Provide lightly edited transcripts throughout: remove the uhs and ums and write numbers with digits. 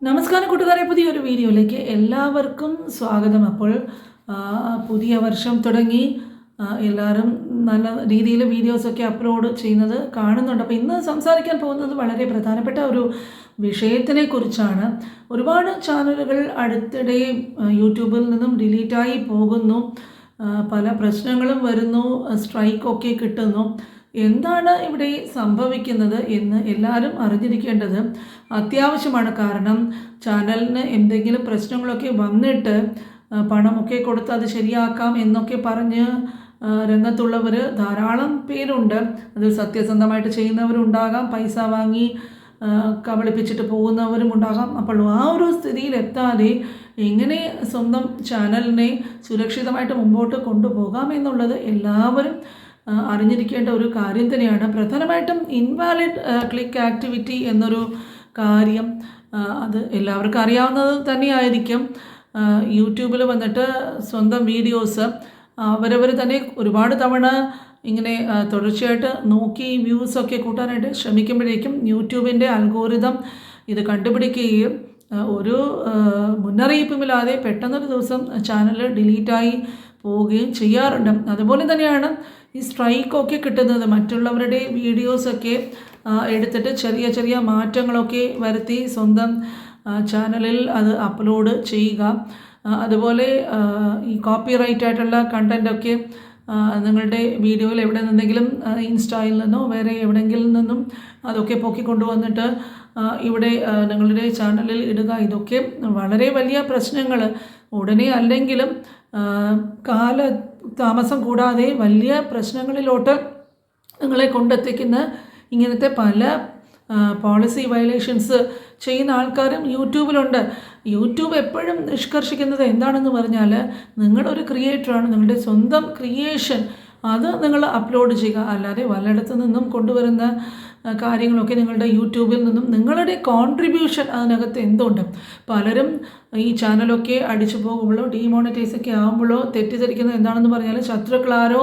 നമസ്കാരം കൂട്ടുകാരെ, പുതിയൊരു വീഡിയോയിലേക്ക് എല്ലാവർക്കും സ്വാഗതം. അപ്പോൾ പുതിയ വർഷം തുടങ്ങി, എല്ലാവരും നല്ല രീതിയിൽ വീഡിയോസൊക്കെ അപ്ലോഡ് ചെയ്യുന്നത് കാണുന്നുണ്ട്. അപ്പോൾ ഇന്ന് സംസാരിക്കാൻ പോകുന്നത് വളരെ പ്രധാനപ്പെട്ട ഒരു വിഷയത്തിനെ കുറിച്ചാണ്. ഒരുപാട് ചാനലുകൾ അടുത്തിടെ യൂട്യൂബിൽ നിന്നും ഡിലീറ്റായി പോകുന്നു, പല പ്രശ്നങ്ങളും വരുന്നു, സ്ട്രൈക്കൊക്കെ കിട്ടുന്നു. എന്താണ് ഇവിടെ സംഭവിക്കുന്നത് എന്ന് എല്ലാവരും അറിഞ്ഞിരിക്കേണ്ടത് അത്യാവശ്യമാണ്. കാരണം ചാനലിന് എന്തെങ്കിലും പ്രശ്നങ്ങളൊക്കെ വന്നിട്ട് പണമൊക്കെ കൊടുത്ത് അത് ശരിയാക്കാം എന്നൊക്കെ പറഞ്ഞ് രംഗത്തുള്ളവർ ധാരാളം പേരുണ്ട്. അതിൽ സത്യസന്ധമായിട്ട് ചെയ്യുന്നവരുണ്ടാകാം, പൈസ വാങ്ങി കബളിപ്പിച്ചിട്ട് പോകുന്നവരും ഉണ്ടാകാം. അപ്പോൾ ആ ഒരു സ്ഥിതിയിലെത്താതെ എങ്ങനെ സ്വന്തം ചാനലിനെ സുരക്ഷിതമായിട്ട് മുമ്പോട്ട് കൊണ്ടുപോകാം എന്നുള്ളത് എല്ലാവരും അറിഞ്ഞിരിക്കേണ്ട ഒരു കാര്യം തന്നെയാണ്. പ്രധാനമായിട്ടും ഇൻവാലിഡ് ക്ലിക്ക് ആക്ടിവിറ്റി എന്നൊരു കാര്യം, അത് എല്ലാവർക്കും അറിയാവുന്നത് തന്നെയായിരിക്കും. യൂട്യൂബിൽ വന്നിട്ട് സ്വന്തം വീഡിയോസ് അവരവർ തന്നെ ഒരുപാട് തവണ ഇങ്ങനെ തുടർച്ചയായിട്ട് നോക്കി വ്യൂസൊക്കെ കൂട്ടാനായിട്ട് ശ്രമിക്കുമ്പോഴേക്കും യൂട്യൂബിൻ്റെ അൽഗോരിതം ഇത് കണ്ടുപിടിക്കുകയും ഒരു മുന്നറിയിപ്പുമില്ലാതെ പെട്ടെന്നൊരു ദിവസം ചാനൽ ഡിലീറ്റായി പോവുകയും ചെയ്യാറുണ്ട്. അതുപോലെ തന്നെയാണ് ഈ സ്ട്രൈക്കൊക്കെ കിട്ടുന്നത്. മറ്റുള്ളവരുടെ വീഡിയോസൊക്കെ എടുത്തിട്ട് ചെറിയ ചെറിയ മാറ്റങ്ങളൊക്കെ വരുത്തി സ്വന്തം ചാനലിൽ അത് അപ്ലോഡ് ചെയ്യുക. അതുപോലെ ഈ കോപ്പിറൈറ്റ് ആയിട്ടുള്ള കണ്ടൻറ്റൊക്കെ നിങ്ങളുടെ വീഡിയോയിൽ എവിടെ നിന്നെങ്കിലും ഇൻസ്റ്റയിൽ നിന്നോ വേറെ എവിടെയെങ്കിലും നിന്നും അതൊക്കെ പൊക്കി കൊണ്ടുവന്നിട്ട് ഇവിടെ നിങ്ങളുടെ ചാനലിൽ ഇടുക. ഇതൊക്കെ വളരെ വലിയ പ്രശ്നങ്ങൾ ഉടനെ അല്ലെങ്കിലും താമസം കൂടാതെ വലിയ പ്രശ്നങ്ങളിലോട്ട് നിങ്ങളെ കൊണ്ടെത്തിക്കുന്ന ഇങ്ങനത്തെ പല പോളിസി വയലേഷൻസ് ചെയ്യുന്ന ആൾക്കാരും യൂട്യൂബിലുണ്ട്. യൂട്യൂബ് എപ്പോഴും നിഷ്കർഷിക്കുന്നത് എന്താണെന്ന് പറഞ്ഞാൽ, നിങ്ങളൊരു ക്രിയേറ്ററാണ്, നിങ്ങളുടെ സ്വന്തം ക്രിയേഷൻ അത് നിങ്ങൾ അപ്ലോഡ് ചെയ്യുക. അല്ലാതെ വല്ലയിടത്തു നിന്നും കൊണ്ടുവരുന്ന കാര്യങ്ങളൊക്കെ നിങ്ങളുടെ യൂട്യൂബിൽ നിന്നും നിങ്ങളുടെ കോൺട്രിബ്യൂഷൻ അതിനകത്ത് എന്തുണ്ട്. പലരും ഈ ചാനലൊക്കെ അടിച്ചു പോകുമ്പോഴോ ഡീമോണിറ്റൈസൊക്കെ ആകുമ്പോഴോ തെറ്റിദ്ധരിക്കുന്നത് എന്താണെന്ന് പറഞ്ഞാൽ, ശത്രുക്കളാരോ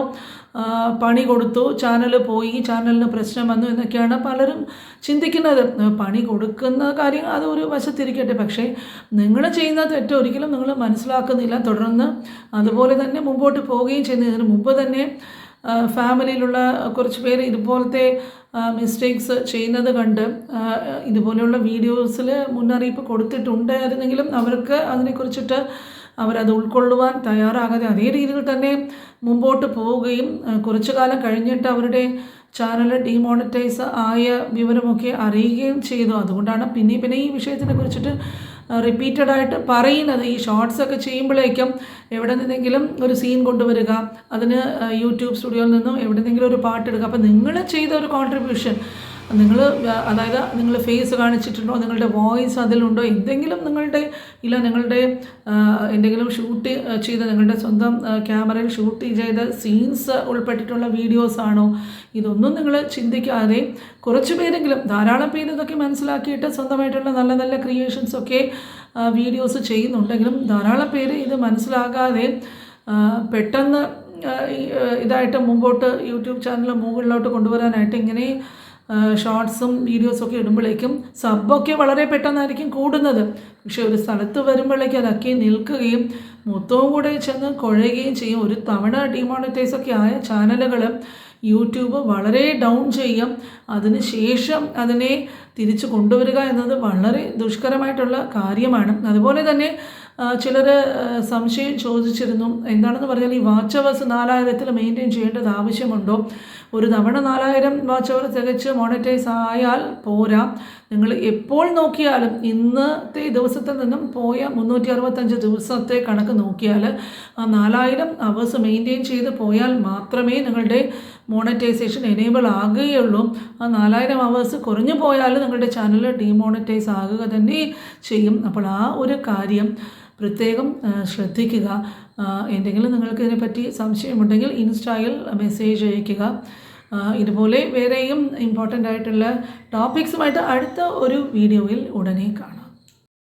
പണി കൊടുത്തു, ചാനൽ പോയി, ചാനലിന് പ്രശ്നം വന്നു എന്നൊക്കെയാണ് പലരും ചിന്തിക്കുന്നത്. പണി കൊടുക്കുന്ന കാര്യം അത് ഒരു വശത്തിരിക്കട്ടെ, പക്ഷേ നിങ്ങൾ ചെയ്യുന്ന തെറ്റ് ഒരിക്കലും നിങ്ങൾ മനസ്സിലാക്കുന്നില്ല. തുടർന്ന് അതുപോലെ തന്നെ മുമ്പോട്ട് പോവുകയും ചെയ്യുന്നതിന് മുമ്പ് തന്നെ ഫാമിലിയിലുള്ള കുറച്ച് പേര് ഇതുപോലത്തെ മിസ്റ്റേക്സ് ചെയ്യുന്നത് കണ്ട് ഇതുപോലെയുള്ള വീഡിയോസിൽ മുന്നറിയിപ്പ് കൊടുത്തിട്ടുണ്ടായിരുന്നെങ്കിലും അവർക്ക് അതിനെക്കുറിച്ചിട്ട് അവരത് ഉൾക്കൊള്ളുവാൻ തയ്യാറാകാതെ അതേ രീതിയിൽ തന്നെ മുമ്പോട്ട് പോവുകയും കുറച്ചു കാലം കഴിഞ്ഞിട്ട് അവരുടെ ചാനൽ ഡീമോണിറ്റൈസ് ആയ വിവരമൊക്കെ അറിയുകയും ചെയ്തു. അതുകൊണ്ടാണ് പിന്നെ ഈ വിഷയത്തിനെ കുറിച്ചിട്ട് റിപ്പീറ്റഡായിട്ട് പറയുന്നത്. ഈ ഷോർട്സൊക്കെ ചെയ്യുമ്പോഴേക്കും എവിടെ നിന്നെങ്കിലും ഒരു സീൻ കൊണ്ടുവരിക, അതിന് യൂട്യൂബ് സ്റ്റുഡിയോയിൽ നിന്നും എവിടെ നിന്നെങ്കിലും ഒരു പാട്ടെടുക്കുക. അപ്പോൾ നിങ്ങൾ ചെയ്ത ഒരു കോൺട്രിബ്യൂഷൻ, അതായത് നിങ്ങൾ ഫേസ് കാണിച്ചിട്ടുണ്ടോ, നിങ്ങളുടെ വോയിസ് അതിലുണ്ടോ, എന്തെങ്കിലും നിങ്ങളുടെ എന്തെങ്കിലും ഷൂട്ട് ചെയ്ത നിങ്ങളുടെ സ്വന്തം ക്യാമറയിൽ ഷൂട്ട് ചെയ്ത സീൻസ് ഉൾപ്പെട്ടിട്ടുള്ള വീഡിയോസാണോ, ഇതൊന്നും നിങ്ങൾ ചിന്തിക്കാതെ കുറച്ച് പേരെങ്കിലും, ധാരാളം പേര് ഇതൊക്കെ മനസ്സിലാക്കിയിട്ട് സ്വന്തമായിട്ടുള്ള നല്ല നല്ല ക്രിയേഷൻസൊക്കെ വീഡിയോസ് ചെയ്യുന്നുണ്ടെങ്കിലും ധാരാളം പേര് ഇത് മനസ്സിലാകാതെ പെട്ടെന്ന് ഇതായിട്ട് മുമ്പോട്ട് യൂട്യൂബ് ചാനൽ മുകളിലോട്ട് കൊണ്ടുവരാനായിട്ട് ഇങ്ങനെ ഷോർട്സും വീഡിയോസൊക്കെ ഇടുമ്പോഴേക്കും സബ്ബൊക്കെ വളരെ പെട്ടെന്നായിരിക്കും കൂടുന്നത്. പക്ഷേ ഒരു സ്ഥലത്ത് വരുമ്പോഴേക്കും അതൊക്കെ നിൽക്കുകയും മൊത്തവും കൂടെ ചെന്ന് കുഴയുകയും ചെയ്യും. ഒരു തവണ ഡിമോണിറ്റൈസൊക്കെ ആയ ചാനലുകൾ യൂട്യൂബ് വളരെ ഡൗൺ ചെയ്യും. അതിന് ശേഷം അതിനെ തിരിച്ചു കൊണ്ടുവരിക എന്നത് വളരെ ദുഷ്കരമായിട്ടുള്ള കാര്യമാണ്. അതുപോലെ തന്നെ ചിലർ സംശയം ചോദിച്ചിരുന്നു, എന്താണെന്ന് പറഞ്ഞാൽ ഈ വാച്ച് അവേഴ്സ് 4000 മെയിൻറ്റെയിൻ ചെയ്യേണ്ടത് ആവശ്യമുണ്ടോ? ഒരു തവണ 4000 വാച്ച് അവർ തികച്ച് മോണിറ്റൈസ് ആയാൽ പോരാ. നിങ്ങൾ എപ്പോൾ നോക്കിയാലും ഇന്നത്തെ ദിവസത്തിൽ നിന്നും പോയ 365 ദിവസത്തെ കണക്ക് നോക്കിയാൽ ആ 4000 അവേഴ്സ് മെയിൻറ്റെയിൻ ചെയ്ത് പോയാൽ മാത്രമേ നിങ്ങളുടെ മോണിറ്റൈസേഷൻ എനേബിൾ ആകുകയുള്ളൂ. ആ 4000 അവേഴ്സ് കുറഞ്ഞു പോയാൽ നിങ്ങളുടെ ചാനൽ ഡീമോണിറ്റൈസ് ആകുക തന്നെ ചെയ്യും. അപ്പോൾ ആ ഒരു കാര്യം പ്രത്യേകം ശ്രദ്ധിക്കുക. എന്തെങ്കിലും നിങ്ങൾക്ക് ഇതിനെപ്പറ്റി സംശയമുണ്ടെങ്കിൽ ഇൻസ്റ്റയിൽ മെസ്സേജ് അയയ്ക്കുക. ഇതുപോലെ വേറെയും ഇമ്പോർട്ടൻ്റ് ആയിട്ടുള്ള ടോപ്പിക്സുമായിട്ട് അടുത്ത ഒരു വീഡിയോയിൽ ഉടനെ കാണാം.